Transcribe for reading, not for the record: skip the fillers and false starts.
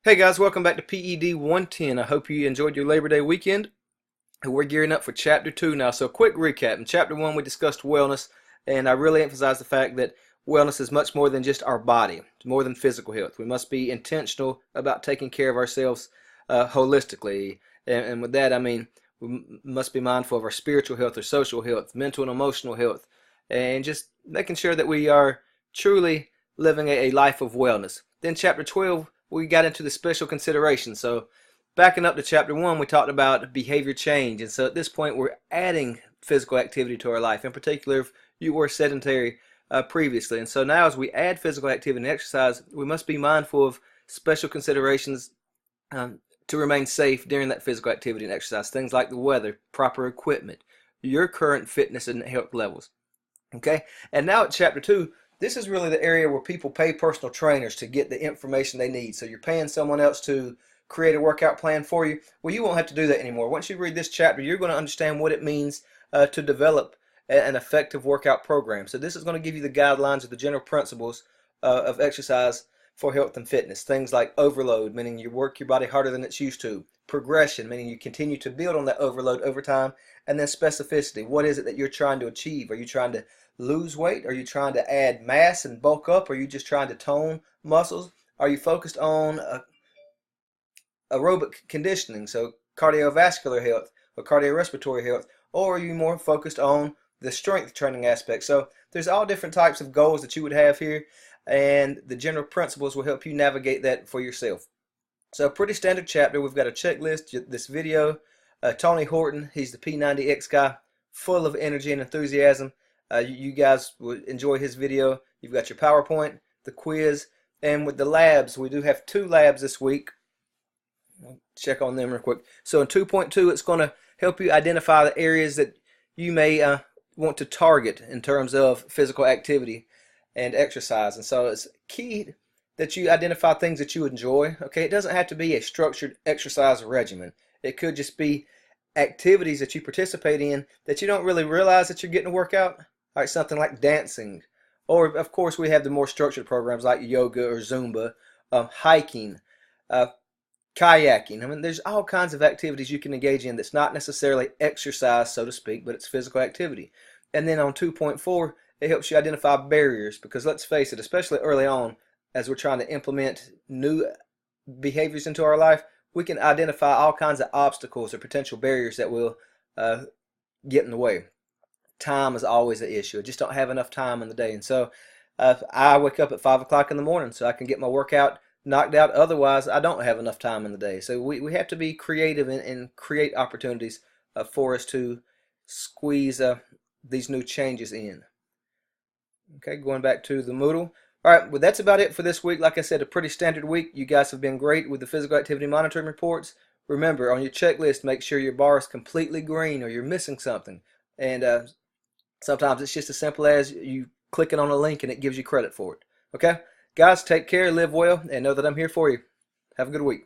Hey guys, welcome back to PED 110. I hope you enjoyed your Labor Day weekend. We're gearing up for Chapter 2 now. So, quick recap. In Chapter 1, we discussed wellness, and I really emphasized the fact that wellness is much more than just our body, it's more than physical health. We must be intentional about taking care of ourselves holistically. And with that, I mean, we must be mindful of our spiritual health, our social health, mental and emotional health, and just making sure that we are truly living a life of wellness. Then, Chapter 12, we got into the special considerations. So, backing up to chapter 1, we talked about behavior change. And so at this point, we're adding physical activity to our life, in particular if you were sedentary previously. And so now, as we add physical activity and exercise, we must be mindful of special considerations to remain safe during that physical activity and exercise. Things like the weather, proper equipment, your current fitness and health levels. Okay? And now at chapter 2, this is really the area where people pay personal trainers to get the information they need. So you're paying someone else to create a workout plan for you. Well, you won't have to do that anymore. Once you read this chapter, you're going to understand what it means to develop an effective workout program. So this is going to give you the guidelines or the general principles of exercise for health and fitness. Things like overload, meaning you work your body harder than it's used to. Progression, meaning you continue to build on that overload over time. And then specificity, what is it that you're trying to achieve? Are you trying to lose weight? Are you trying to add mass and bulk up? Are you just trying to tone muscles? Are you focused on aerobic conditioning, so cardiovascular health or cardiorespiratory health? Or are you more focused on the strength training aspect? So there's all different types of goals that you would have here, and the general principles will help you navigate that for yourself. So a pretty standard chapter. We've got a checklist, this video. Tony Horton, he's the P90X guy, full of energy and enthusiasm. You guys would enjoy his video. You've got your PowerPoint, the quiz, and with the labs, we do have 2 labs this week. I'll check on them real quick. So in 2.2, it's going to help you identify the areas that you may want to target in terms of physical activity and exercise. And so it's key that you identify things that you enjoy. Okay, it doesn't have to be a structured exercise regimen. It could just be activities that you participate in that you don't really realize that you're getting a workout. Like something like dancing, or of course we have the more structured programs like yoga or Zumba, hiking, kayaking. I mean, there's all kinds of activities you can engage in that's not necessarily exercise, so to speak, but it's physical activity. And then on 2.4, it helps you identify barriers, because let's face it, especially early on, as we're trying to implement new behaviors into our life, we can identify all kinds of obstacles or potential barriers that will get in the way. Time is always an issue. I just don't have enough time in the day. And so I wake up at 5 o'clock in the morning so I can get my workout knocked out. Otherwise, I don't have enough time in the day. So we have to be creative and create opportunities for us to squeeze these new changes in. Okay, going back to the Moodle. All right, well, that's about it for this week. Like I said, a pretty standard week. You guys have been great with the physical activity monitoring reports. Remember, on your checklist, make sure your bar is completely green or you're missing something. And sometimes it's just as simple as you clicking on a link and it gives you credit for it. Okay? Guys, take care, live well, and know that I'm here for you. Have a good week.